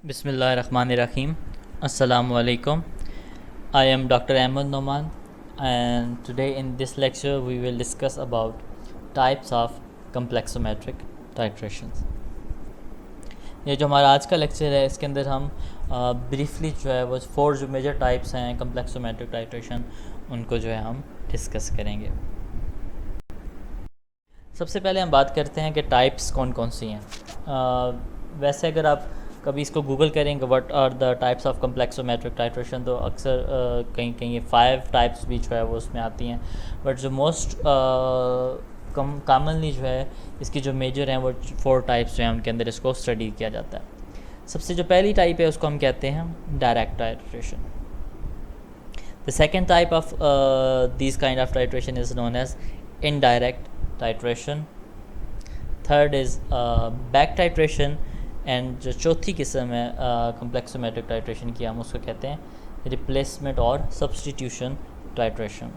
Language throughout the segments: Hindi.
Bismillahirrahmanirrahim. Assalamu alaikum. I am Dr. Ahmed Noman, and today in this lecture we will discuss about types of complexometric titrations. ये जो हमारा आज का लेक्चर है इसके अंदर हम ब्रीफली जो है वो 4 जो मेजर टाइप्स हैं complexometric titration उनको जो है हम डिस्कस करेंगे। सबसे पहले हम बात करते हैं कि टाइप्स कौन कौन सी हैं। वैसे अगर आप कभी इसको गूगल करेंगे what are the types of complexometric titration, तो अक्सर कहीं कहीं ये 5 टाइप्स भी जो है वो उसमें आती हैं, बट जो मोस्ट कॉमनली जो है इसकी जो मेजर हैं वो 4 टाइप्स जो हैं उनके अंदर इसको स्टडी किया जाता है। सबसे जो पहली टाइप है उसको हम कहते हैं direct titration. The second type of this kind of titration is known as indirect titration. Third is back titration, and जो चौथी किस्म है कम्प्लेक्सोमेट्रिक टाइट्रेशन की हम उसको कहते हैं रिप्लेसमेंट और substitution titration.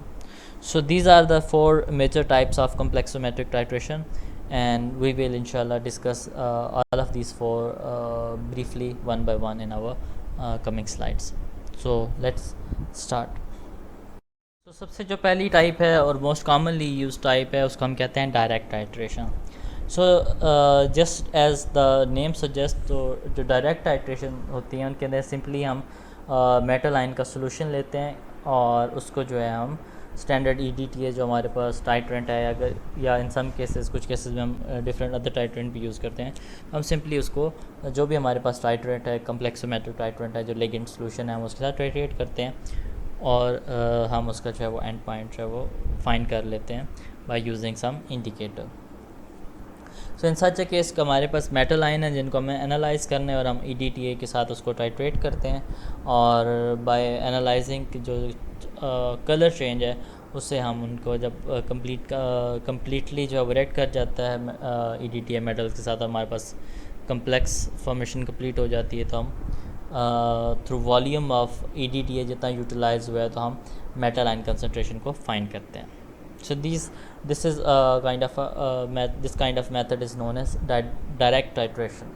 So these are the 4 major types of complexometric titration, and we will इंशाल्लाह discuss all of these 4 briefly one by one in our coming slides. So let's start. तो सबसे जो पहली टाइप है और मोस्ट कॉमनली यूज टाइप है उसको हम कहते हैं direct titration. So just as the name suggest, तो जो डायरेक्ट टाइट्रेशन होती हैं उनके अंदर सिंपली हम मेटल आयन का सोल्यूशन लेते हैं और उसको जो है हम स्टैंडर्ड EDTA जो हमारे पास टाइट्रेंट है, अगर या इन सम केसेस कुछ केसेस में हम डिफरेंट अदर टाइट्रेंट भी यूज़ करते हैं, हम सिंपली उसको जो भी हमारे पास टाइट्रेंट है कम्प्लेक्सोमेट्रिक टाइट्रेंट है जो लिगेंड सोल्यूशन है हम उसके साथ टाइट्रेट करते हैं और हम उसका जो है वो एंड पॉइंट जो है वो फाइंड कर लेते हैं by using some indicator. So in such a case हमारे पास मेटल आयन है जिनको हमें एनालाइज करने और हम EDTA के साथ उसको टाइट्रेट करते हैं और बाय एनालाइजिंग जो कलर चेंज है उससे हम उनको जब कम्प्लीटली जो है रेड कर जाता है EDTA मेटल्स के साथ, हमारे पास कम्प्लेक्स फॉर्मेशन कंप्लीट हो जाती है, तो हम थ्रू वॉल्यूम ऑफ EDTA जितना यूटिलाइज हुआ है तो हम मेटल आयन कंसनट्रेशन को फाइंड करते हैं। So this is this kind of method is known as direct titration,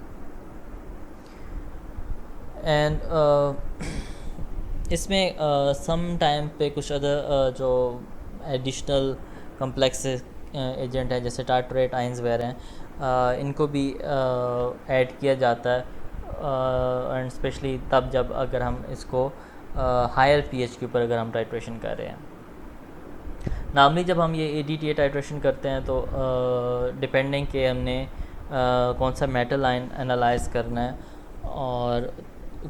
and इसमें सम टाइम पे कुछ अदर जो एडिशनल कम्प्लेक्स एजेंट है जैसे टार्टरेट आयंस वगैरह हैं इनको भी ऐड किया जाता है, एंड स्पेशली तब जब अगर हम इसको हायर pH के ऊपर अगर हम टाइट्रेशन कर रहे हैं। नॉर्मली जब हम ये EDTA टाइट्रेशन करते हैं तो डिपेंडिंग कि हमने कौन सा मेटल आयन एनालाइज करना है और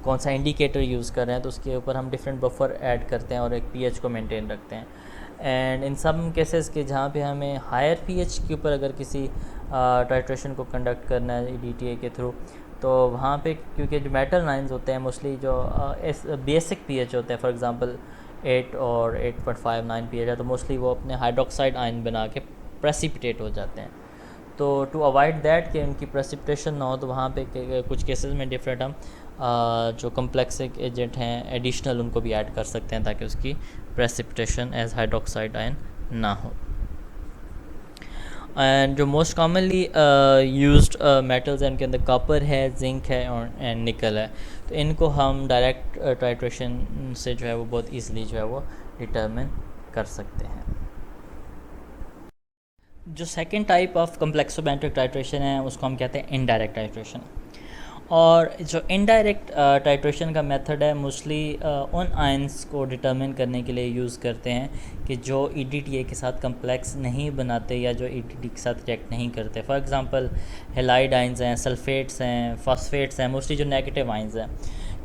कौन सा इंडिकेटर यूज़ कर रहे हैं तो उसके ऊपर हम डिफरेंट बफर ऐड करते हैं और एक pH को मेंटेन रखते हैं। एंड इन सम केसेस के जहाँ पे हमें हायर pH के ऊपर अगर किसी टाइट्रेशन को कंडक्ट करना है EDTA के थ्रू, तो वहाँ पे क्योंकि जो मेटल आयंस होते हैं मोस्टली जो बेसिक pH होते हैं, फॉर एग्ज़ाम्पल 8 और 8.59 pH है, तो मोस्टली वो अपने हाइड्रोक्साइड आयन बना के प्रेसिपिटेट हो जाते हैं। तो टू अवॉइड दैट कि उनकी प्रेसिपिटेशन ना हो तो वहाँ पे कुछ केसेस में डिफरेंट हम जो कम्प्लेक्सिक एजेंट हैं एडिशनल उनको भी ऐड कर सकते हैं ताकि उसकी प्रेसिपिटेशन एज हाइड्रोक्साइड आयन ना हो। एंड जो मोस्ट कॉमनली यूज्ड मेटल्स हैं उनके अंदर कॉपर है, जिंक है और एंड निकल है, तो इनको हम डायरेक्ट टाइट्रेशन से जो है वो बहुत ईज़िली जो है वो डिटरमिन कर सकते हैं। जो second type of complexometric titration है उसको हम कहते हैं इनडायरेक्ट टाइट्रेशन, और जो इनडायरेक्ट टाइट्रेशन का मेथड है मोस्टली उन आयंस को डिटरमिन करने के लिए यूज़ करते हैं कि जो EDTA के साथ कम्प्लेक्स नहीं बनाते या जो EDTA के साथ रिएक्ट नहीं करते। फॉर एग्ज़ाम्पल हेलाइड आयंस हैं, सल्फेट्स हैं, फॉस्फेट्स हैं, मोस्टली जो नेगेटिव आयंस हैं,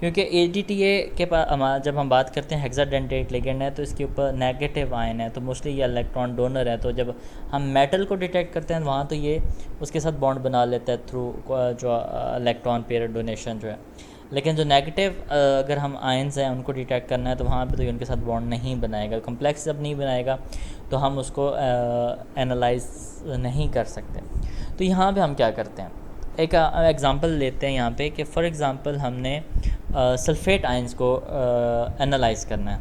क्योंकि EDTA के पास जब हम बात करते हैं हेक्साडेंटेट लिगेंड है तो इसके ऊपर नेगेटिव आयन है, तो मोस्टली ये इलेक्ट्रॉन डोनर है, तो जब हम मेटल को डिटेक्ट करते हैं वहाँ तो ये उसके साथ बॉन्ड बना लेता है थ्रू जो इलेक्ट्रॉन पेयर डोनेशन जो है। लेकिन जो नेगेटिव अगर हम आयंस हैं उनको डिटेक्ट करना है तो वहाँ पे तो ये उनके साथ बॉन्ड नहीं बनाएगा, कम्प्लेक्स जब नहीं बनाएगा तो हम उसको एनालाइज नहीं कर सकते। तो यहाँ पे हम क्या करते हैं, एक एग्ज़ाम्पल लेते हैं यहाँ पे कि फ़ॉर एग्ज़ाम्पल हमने सल्फ़ेट आयंस को एनालाइज करना है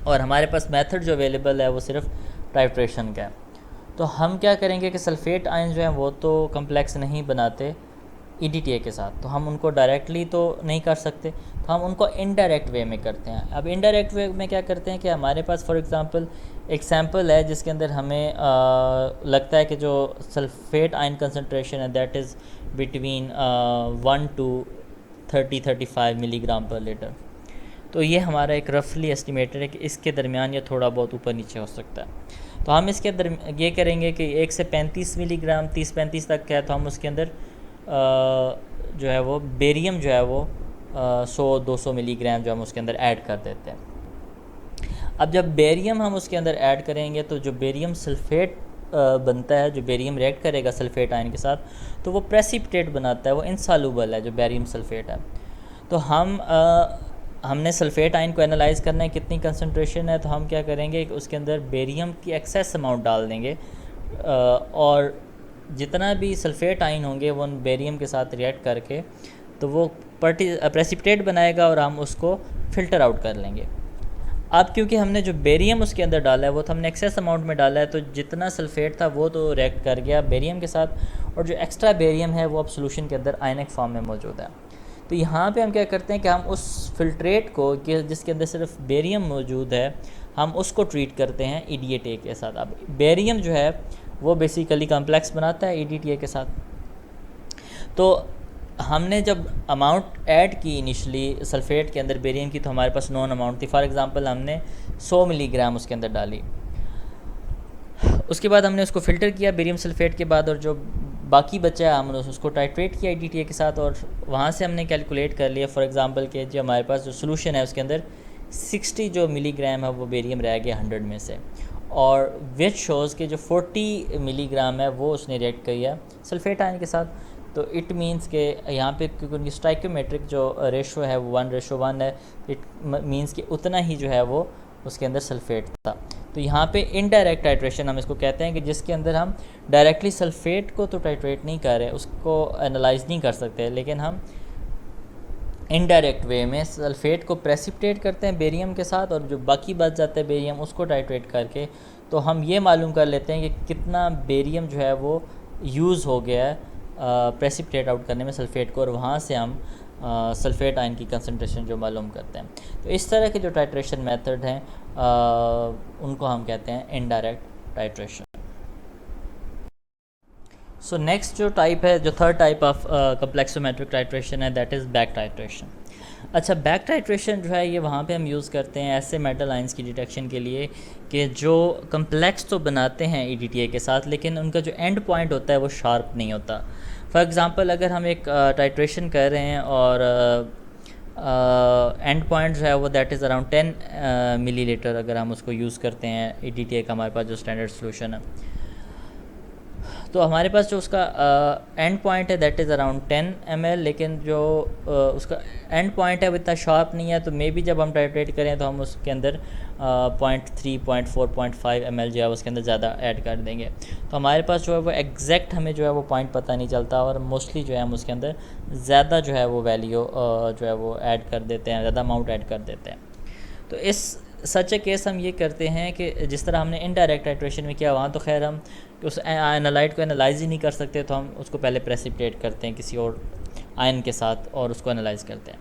और हमारे पास मेथड जो अवेलेबल है वो सिर्फ टाइट्रेशन का है। तो हम क्या करेंगे कि सल्फ़ेट आयंस जो हैं वो तो कम्प्लेक्स नहीं बनाते, EDTA के साथ, तो हम उनको डायरेक्टली तो नहीं कर सकते, तो हम उनको इनडायरेक्ट वे में करते हैं। अब इनडायरेक्ट वे में क्या करते हैं कि हमारे पास फॉर एग्ज़ाम्पल एक सैम्पल है जिसके अंदर हमें लगता है कि जो सल्फेट आयन कंसनट्रेशन है that is between 1 to 30-35 milligram पर लीटर। तो ये हमारा एक रफली एस्टिमेटेड है कि इसके दरमियान या थोड़ा बहुत ऊपर नीचे हो सकता है। तो हम इसके अंदर ये करेंगे कि 1 से 35 मिलीग्राम 30-35 तक है, तो हम उसके अंदर जो है वो बेरियम जो है वो 100-200 मिलीग्राम जो हम उसके अंदर ऐड कर देते हैं। अब जब बेरियम हम उसके अंदर ऐड करेंगे तो जो बेरियम सल्फ़ेट बनता है, जो बेरियम रिएक्ट करेगा सल्फ़ेट आयन के साथ, तो वो प्रेसिपिटेट बनाता है, वो इनसॉल्युबल है जो बेरियम सल्फ़ेट है। तो हमने सल्फ़ेट आयन को एनालाइज़ करना है कितनी कंसनट्रेशन है, तो हम क्या करेंगे कि उसके अंदर बेरियम की एक्सेस अमाउंट डाल देंगे और जितना भी सल्फ़ेट आयन होंगे वो बेरियम के साथ रिएक्ट करके तो वो प्रेसिपिटेट बनाएगा और हम उसको फ़िल्टर आउट कर लेंगे। अब क्योंकि हमने जो बेरियम उसके अंदर डाला है वो तो हमने एक्सेस अमाउंट में डाला है, तो जितना सल्फ़ेट था वो तो रिएक्ट कर गया बेरियम के साथ, और जो एक्स्ट्रा बेरियम है वो अब सोल्यूशन के अंदर आयनिक फॉर्म में मौजूद है। तो यहाँ पे हम क्या करते हैं कि हम उस फिल्ट्रेट को जिसके अंदर सिर्फ बेरियम मौजूद है, हम उसको ट्रीट करते हैं EDTA के साथ। अब बेरियम जो है वो बेसिकली कॉम्प्लेक्स बनाता है EDTA के साथ। तो हमने जब अमाउंट ऐड की इनिशली सल्फ़ेट के अंदर बेरियम की, तो हमारे पास नॉन अमाउंट थी। फॉर एग्ज़ाम्पल हमने 100 मिलीग्राम उसके अंदर डाली, उसके बाद हमने उसको फ़िल्टर किया बेरियम सल्फ़ेट के बाद, और जो बाकी बचा है हमने उसको टाइट्रेट किया EDTA के साथ, और वहाँ से हमने कैलकुलेट कर लिया फॉर एग्ज़ाम्पल के जो हमारे पास जो सोल्यूशन है उसके अंदर 60 जो मिलीग्राम है वो बेरियम रह गया 100 में से, और विच शोज़ के जो 40 मिलीग्राम है वो उसने रिएक्ट किया सल्फ़ेट आयन के साथ। तो इट मीन्स के यहाँ पे क्योंकि उनकी स्टाइक्योमेट्रिक जो रेशो है वो 1:1 है, इट मीन्स कि उतना ही जो है वो उसके अंदर सल्फ़ेट था। तो यहाँ पे इनडायरेक्ट टाइट्रेशन हम इसको कहते हैं कि जिसके अंदर हम डायरेक्टली सल्फ़ेट को तो टाइट्रेट नहीं कर रहे, उसको एनालाइज नहीं कर सकते, लेकिन हम इनडायरेक्ट वे में सल्फ़ेट को प्रेसिपिटेट करते हैं बेरियम के साथ, और जो बाकी बच जाता है बेरियम उसको टाइट्रेट करके तो हम ये मालूम कर लेते हैं कि कितना बेरियम जो है वो यूज़ हो गया है प्रेसिपिटेट आउट करने में सल्फ़ेट को, और वहाँ से हम सल्फ़ेट आयन की कंसनट्रेशन जो मालूम करते हैं। तो इस तरह के जो टाइट्रेशन मेथड हैं उनको हम कहते हैं इनडायरेक्ट टाइट्रेशन। सो नेक्स्ट जो टाइप है, जो third type of complexometric titration है, दैट इज़ बैक टाइट्रेशन। अच्छा, बैक टाइट्रेशन जो है ये वहाँ पे हम यूज़ करते हैं ऐसे मेटल आयंस की डिटेक्शन के लिए कि जो कम्प्लेक्स तो बनाते हैं EDTA के साथ, लेकिन उनका जो एंड पॉइंट होता है वो शार्प नहीं होता। फॉर एग्ज़ाम्पल अगर हम एक टाइट्रेशन कर रहे हैं और एंड पॉइंट जो है वो दैट इज़ अराउंड 10 मिलीलीटर, अगर हम उसको यूज़ करते हैं EDTA का हमारे पास जो स्टैंडर्ड सोल्यूशन है, तो हमारे पास जो उसका एंड पॉइंट है दैट इज़ अराउंड 10 ml, लेकिन जो उसका एंड पॉइंट है वो इतना शार्प नहीं है, तो मे बी जब हम टाइट्रेट करें तो हम उसके अंदर 0.3, 0.4, 0.5 ml जो है उसके अंदर ज़्यादा ऐड कर देंगे। तो हमारे पास जो है वो एग्जैक्ट हमें जो है वो पॉइंट पता नहीं चलता, और मोस्टली जो है हम उसके अंदर ज़्यादा जो है वो वैल्यू जो है वो ऐड कर देते हैं, ज़्यादा अमाउंट ऐड कर देते हैं। तो इस सच ए केस हम ये करते हैं कि जिस तरह हमने इनडायरेक्ट टाइट्रेशन में किया, वहाँ तो खैर हम उस एनालाइट को एनालाइज ही नहीं कर सकते, तो हम उसको पहले प्रेसिपिटेट करते हैं किसी और आयन के साथ और उसको एनालाइज करते हैं।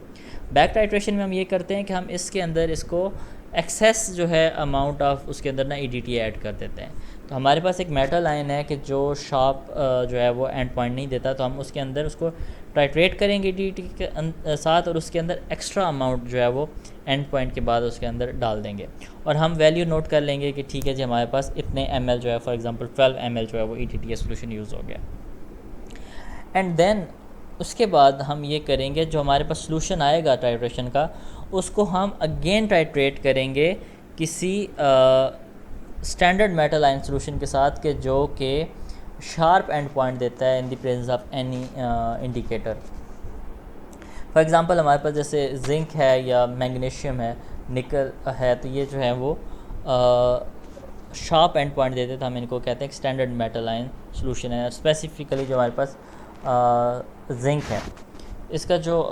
बैक टाइट्रेशन में हम ये करते हैं कि हम इसके अंदर इसको एक्सेस जो है अमाउंट ऑफ उसके अंदर ना EDTA ऐड कर देते हैं। तो हमारे पास एक मेटल आयन है कि जो शार्प जो है वो एंड पॉइंट नहीं देता, तो हम उसके अंदर उसको टाइट्रेट करेंगे EDTA के साथ, और उसके अंदर एक्स्ट्रा अमाउंट जो है वो एंड पॉइंट के बाद उसके अंदर डाल देंगे, और हम वैल्यू नोट कर लेंगे कि ठीक है जी हमारे पास इतने ml जो है, फॉर एग्जांपल 12 ml जो है वो EDTA सोल्यूशन यूज़ हो गया। एंड देन उसके बाद हम ये करेंगे, जो हमारे पास सोल्यूशन आएगा टाइट्रेशन का, उसको हम अगेन टाइट्रेट करेंगे किसी स्टैंडर्ड मेटल आयन सोल्यूशन के साथ के जो कि शार्प एंड पॉइंट देता है in the presence of any indicator. For example हमारे पास जैसे जिंक है या मैग्नीशियम है, निकल है, तो ये जो है वो शार्प एंड पॉइंट देते, तो हम इनको कहते हैं स्टैंडर्ड मेटल आयन सोल्यूशन है। स्पेसिफिकली जो हमारे पास जिंक है, इसका जो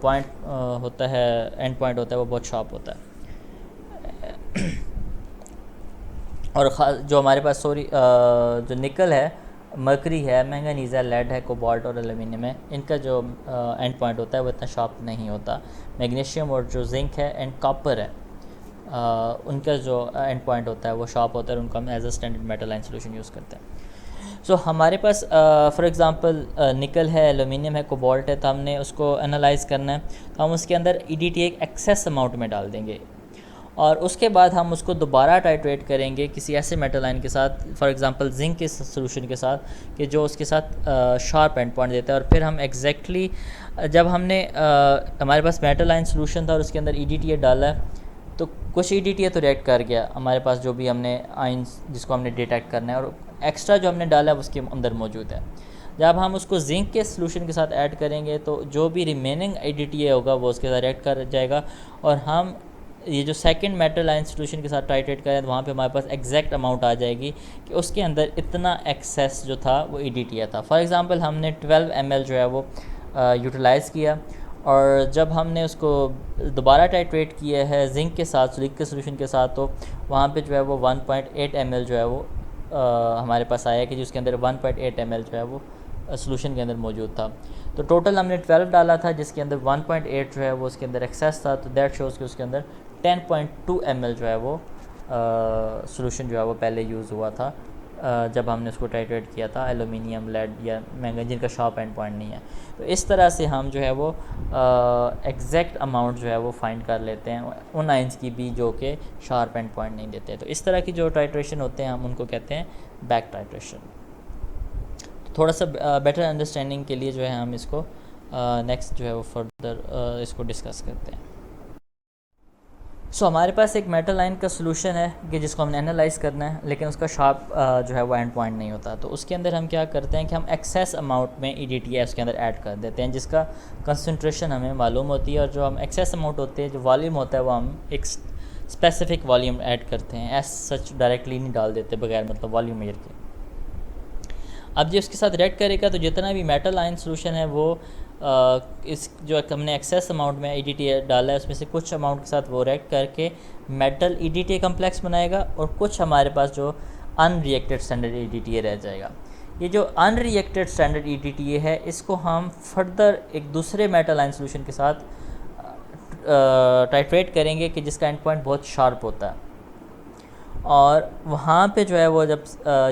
पॉइंट होता है, एंड पॉइंट होता है, वो बहुत शार्प होता है। और जो हमारे पास जो निकल है मर्करी है, मैंगनीज़ है, लेड है, कोबाल्ट और एल्यूमिनियम है, इनका जो एंड पॉइंट होता है वो इतना शार्प नहीं होता। मैग्नीशियम और जो जिंक है एंड कॉपर है, उनका जो एंड पॉइंट होता है वो शार्प होता है, और उनको हम as a standard metal line solution use करते हैं। सो हमारे पास फॉर एग्ज़ाम्पल निकल है, एल्यूमिनियम है, कोबाल्ट है, तो हमने उसको एनालाइज़ करना है, तो हम उसके अंदर EDTA एक एक्सेस अमाउंट में डाल देंगे, और उसके बाद हम उसको दोबारा टाइट्रेट करेंगे किसी ऐसे मेटल लाइन के साथ, फॉर एग्ज़ाम्पल जिंक के सोल्यूशन के साथ, कि जो उसके साथ शार्प एंड पॉइंट देता है। और फिर हम एग्जैक्टली जब हमने हमारे पास मेटल लाइन सोल्यूशन था और उसके अंदर EDTA डाला है, तो कुछ EDTA तो रिएक्ट कर गया हमारे पास, जो भी हमने आइंस जिसको हमने डिटेक्ट करना है, और एक्स्ट्रा जो हमने डाला है उसके अंदर मौजूद है। जब हम उसको जिंक के सोल्यूशन के साथ ऐड करेंगे तो जो भी रिमेनिंग EDTA होगा वो उसके साथ रिएक्ट कर जाएगा, और हम ये जो सेकंड मेटल लाइन सोल्यूशन के साथ टाइट्रेट करें तो वहाँ पे हमारे पास एग्जैक्ट अमाउंट आ जाएगी कि उसके अंदर इतना एक्सेस जो था वो EDTA था। फॉर एग्ज़ाम्पल हमने 12 ml जो है वो यूटिलाइज़ किया, और जब हमने उसको दोबारा टाइट्रेट किया है जिंक के साथ, जिंक के सोल्यूशन के साथ, तो वहाँ पे जो है वो 1.8 ml जो है वो हमारे पास आया कि जिसके अंदर 1.8 ml जो है वो सोल्यूशन के अंदर मौजूद था। तो टोटल हमने 12 डाला था, जिसके अंदर 1.8 जो है वो उसके अंदर एक्सेस था, तो दैट शोज़ कि उसके अंदर 10.2 ml जो है वो सोल्यूशन जो है वो पहले यूज़ हुआ था जब हमने उसको टाइट्रेट किया था एल्यूमिनियम, लेड या मैंगनीज जिनका शार्प एंड पॉइंट नहीं है। तो इस तरह से हम जो है वो एग्जैक्ट अमाउंट जो है वो फाइंड कर लेते हैं उन आइंस की भी जो कि शार्प एंड पॉइंट नहीं देते। तो इस तरह की जो टाइट्रेशन होते हैं हम उनको कहते हैं बैक टाइट्रेशन। तो थोड़ा सा बेटर अंडरस्टैंडिंग के लिए जो है हम इसको नेक्स्ट जो है वो फर्दर इसको डिस्कस करते हैं। सो हमारे पास एक मेटल लाइन का सोल्यूशन है कि जिसको हमने एनालाइज़ करना है, लेकिन उसका शार्प जो है वो एंड पॉइंट नहीं होता। तो उसके अंदर हम क्या करते हैं कि हम एक्सेस अमाउंट में EDTA उसके अंदर ऐड कर देते हैं, जिसका कंसंट्रेशन हमें मालूम होती है, और जो हम एक्सेस अमाउंट होते हैं, जो वॉल्यूम होता है, वो हम एक स्पेसिफिक वॉल्यूम ऐड करते हैं, एज सच डायरेक्टली नहीं डाल देते बगैर मतलब वॉल्यूम मेजर के। अब जो इसके साथ रिएक्ट करेगा तो जितना भी मेटल आयन सोल्यूशन है वो इस जो हमने एक्सेस अमाउंट में EDTA डाला है उसमें से कुछ अमाउंट के साथ वो रिएक्ट करके मेटल EDTA कम्प्लेक्स बनाएगा, और कुछ हमारे पास जो अनरिएक्टेड स्टैंडर्ड EDTA रह जाएगा। ये जो अनरिएक्टेड स्टैंडर्ड EDTA है इसको हम फर्दर एक दूसरे मेटल आयन सोल्यूशन के साथ टाइट्रेट करेंगे कि जिसका एंड पॉइंट बहुत शार्प होता है, और वहाँ पे जो है वो जब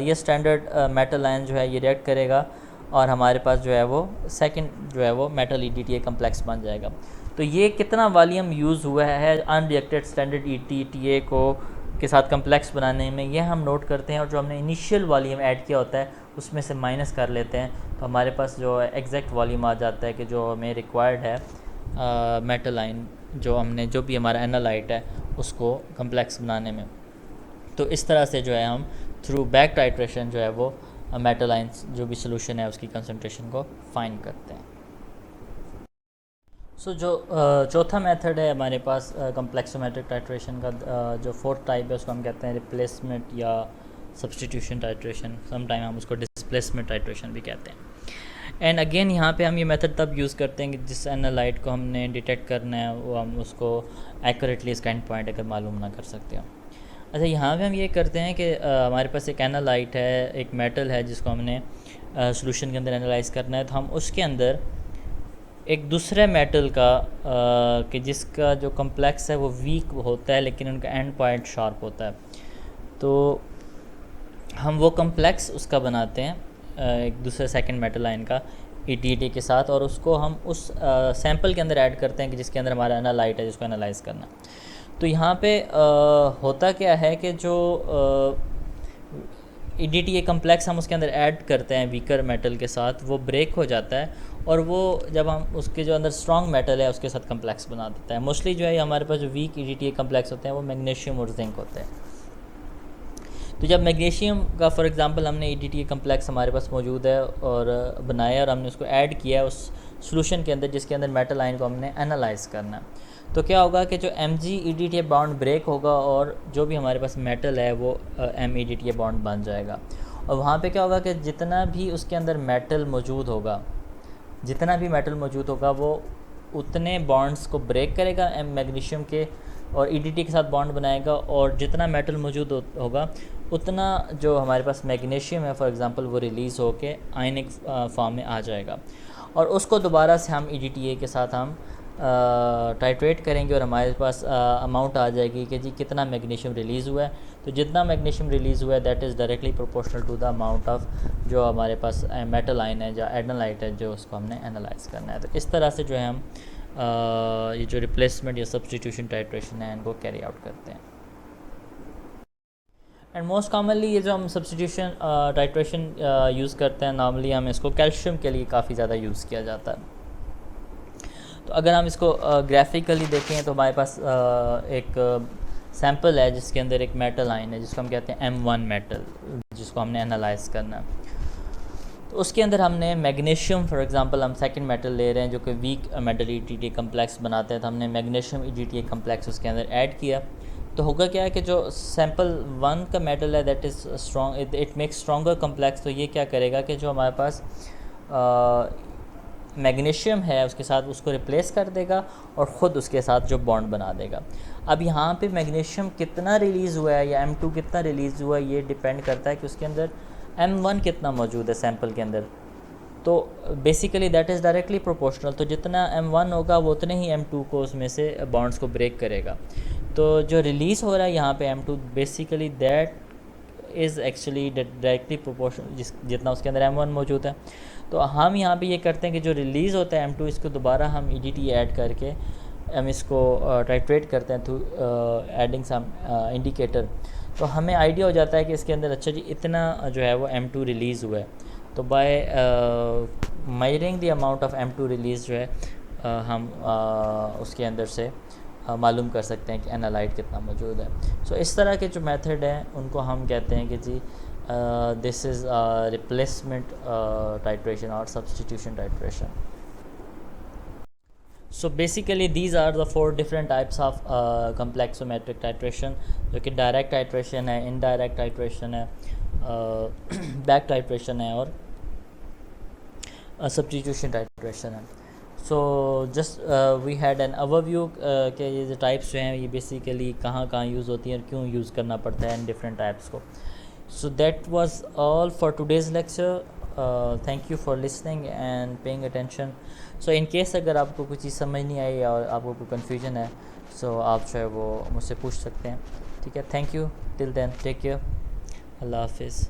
ये स्टैंडर्ड मेटल आयन जो है ये रिएक्ट करेगा और हमारे पास जो है वो सेकंड जो है वो मेटल EDTA कम्प्लेक्स बन जाएगा। तो ये कितना वॉल्यूम यूज़ हुआ है अनरिएक्टेड स्टैंडर्ड EDTA को के साथ कम्प्लेक्स बनाने में, ये हम नोट करते हैं, और जो हमने इनिशियल वॉल्यूम ऐड किया होता है उसमें से माइनस कर लेते हैं, तो हमारे पास जो एग्जैक्ट वॉल्यूम आ जाता है कि जो हमें रिक्वायर्ड है मेटल आयन जो हमने जो भी हमारा एनालाइट है उसको कम्प्लेक्स बनाने में। तो इस तरह से जो है हम थ्रू बैक टाइट्रेशन जो है वो मेटल आयंस जो भी सोल्यूशन है उसकी कंसंट्रेशन को फाइंड करते हैं। सो जो चौथा मेथड है हमारे पास कम्प्लेक्सोमेट्रिक टाइट्रेशन का, जो फोर्थ टाइप है उसको हम कहते हैं रिप्लेसमेंट या सब्सटीट्यूशन टाइट्रेशन, सम टाइम हम उसको डिस्प्लेसमेंट टाइट्रेशन भी कहते हैं। एंड अगेन यहाँ पे हम ये मेथड तब यूज़ करते हैं कि जिस एनालाइट को हमने डिटेक्ट करना है वो हम उसको एक्यूरेटली इसका एंड पॉइंट अगर मालूम ना कर सकते हो। अच्छा, यहाँ पे हम ये करते हैं कि हमारे पास एक एनालाइट है, एक मेटल है जिसको हमने सॉल्यूशन के अंदर एनालाइज़ करना है, तो हम उसके अंदर एक दूसरे मेटल का कि जिसका जो कम्प्लेक्स है वो वीक होता है लेकिन उनका एंड पॉइंट शार्प होता है, तो हम वो कम्प्लेक्स उसका बनाते हैं एक दूसरे सेकंड मेटल आयन का EDTA के साथ, और उसको हम उस सैंपल के अंदर ऐड करते हैं कि जिसके अंदर हमारा एनालाइट है जिसको एनालाइज़ करना। तो यहाँ पे होता क्या है कि जो EDTA कम्प्लेक्स हम उसके अंदर ऐड करते हैं वीकर मेटल के साथ, वो ब्रेक हो जाता है, और वो जब हम उसके जो अंदर स्ट्रॉन्ग मेटल है उसके साथ कम्प्लेक्स बना देता है। मोस्टली जो है हमारे पास जो वीक EDTA कम्प्लेक्स होते हैं वो मैग्नीशियम और जिंक होते हैं। तो जब मैग्नीशियम का फॉर एग्जांपल हमने EDTA कम्प्लेक्स हमारे पास मौजूद है और बनाया और हमने उसको ऐड किया है उस सोल्यूशन के अंदर जिसके अंदर मेटल आयन को हमने एनालाइज़ करना है, तो क्या होगा कि जो Mg EDTA बॉन्ड ब्रेक होगा और जो भी हमारे पास मेटल है वो M EDTA बॉन्ड बन जाएगा, और वहाँ पे क्या होगा कि जितना भी उसके अंदर मेटल मौजूद होगा वो उतने बॉन्ड्स को ब्रेक करेगा मैग्नीशियम के और EDTA के साथ बॉन्ड बनाएगा, और जितना मेटल मौजूद होगा उतना जो हमारे पास मैग्नीशियम है फॉर एग्ज़ाम्पल वो रिलीज़ होके आयनिक फॉर्म में आ जाएगा, और उसको दोबारा से हम EDTA के साथ हम टाइट्रेट करेंगे और हमारे पास अमाउंट आ जाएगी कि जी कितना मैग्नीशियम रिलीज़ हुआ है। तो जितना मैग्नीशियम रिलीज़ हुआ है that is directly proportional to the amount of जो हमारे पास मेटल आयन है, जो एडनालाइट है, जो उसको हमने एनालाइज करना है। तो इस तरह से जो है हम ये जो रिप्लेसमेंट या सब्सटीट्यूशन टाइट्रेशन है इनको कैरी आउट करते हैं। एंड मोस्ट कॉमनली ये जो हम सब्सटीट्यूशन टाइट्रेशन यूज़ करते हैं, नॉर्मली हम इसको कैल्शियम के लिए काफ़ी ज़्यादा यूज़ किया जाता है। तो अगर हम इसको ग्राफिकली देखें तो हमारे पास एक सैम्पल है जिसके अंदर एक मेटल आयन है जिसको हम कहते हैं M1 मेटल, जिसको हमने एनालाइज करना है। तो उसके अंदर हमने मैग्नीशियम फॉर एग्जांपल हम सेकंड मेटल ले रहे हैं जो कि वीक मेटल EDTA कम्प्लेक्स बनाते हैं, तो हमने मैग्नीशियम EDTA कम्प्लेक्स उसके अंदर ऐड किया। तो होगा क्या है कि जो सैम्पल 1 का मेटल है that is strong, it makes stronger complex. तो ये क्या करेगा कि जो हमारे पास मैग्नीशियम है उसके साथ उसको रिप्लेस कर देगा और ख़ुद उसके साथ जो बॉन्ड बना देगा। अब यहाँ पे मैग्नीशियम कितना रिलीज़ हुआ है या M2 कितना रिलीज़ हुआ है ये डिपेंड करता है कि उसके अंदर M1 कितना मौजूद है सैम्पल के अंदर। तो basically that is directly proportional, तो जितना M1 होगा वो उतने ही M2 को उसमें से बॉन्ड्स को ब्रेक करेगा। तो जो रिलीज़ हो रहा है यहाँ पे M2 basically that is actually directly proportional जितना उसके अंदर M1 मौजूद है। तो हम यहाँ पे ये करते हैं कि जो रिलीज़ होता है M2 इसको दोबारा हम EDTA ऐड करके हम इसको टाइट्रेट करते हैं थ्रू एडिंग सम इंडिकेटर। तो हमें आइडिया हो जाता है कि इसके अंदर अच्छा जी इतना जो है वो M2 रिलीज़ हुआ है। तो by measuring the amount of M2 release जो है हम उसके अंदर से मालूम कर सकते हैं कि एनालाइट कितना मौजूद है। सो इस तरह के जो मेथड हैं उनको हम कहते हैं कि जी दिस इज़ रिप्लेसमेंट टाइट्रेशन और substitution titration. So basically these are the 4 different types of complexometric titration, जो कि डायरेक्ट टाइट्रेशन है, इनडायरेक्ट टाइट्रेशन है, बैक टाइट्रेशन है और सब्सटीट्यूशन टाइट्रेशन है। So just we had an overview कि ये जो टाइप्स जो हैं ये बेसिकली कहाँ कहाँ यूज़ होती हैं और क्यों यूज़ करना पड़ता है इन डिफरेंट टाइप्स को। So that was all for today's lecture. Thank you for listening and paying attention. So in case अगर आपको कुछ चीज़ समझ नहीं आई और आपको कोई कन्फ्यूजन है सो आप जो है वो मुझसे पूछ सकते हैं। ठीक है, thank you, till then take care, अल्लाह हाफिज़।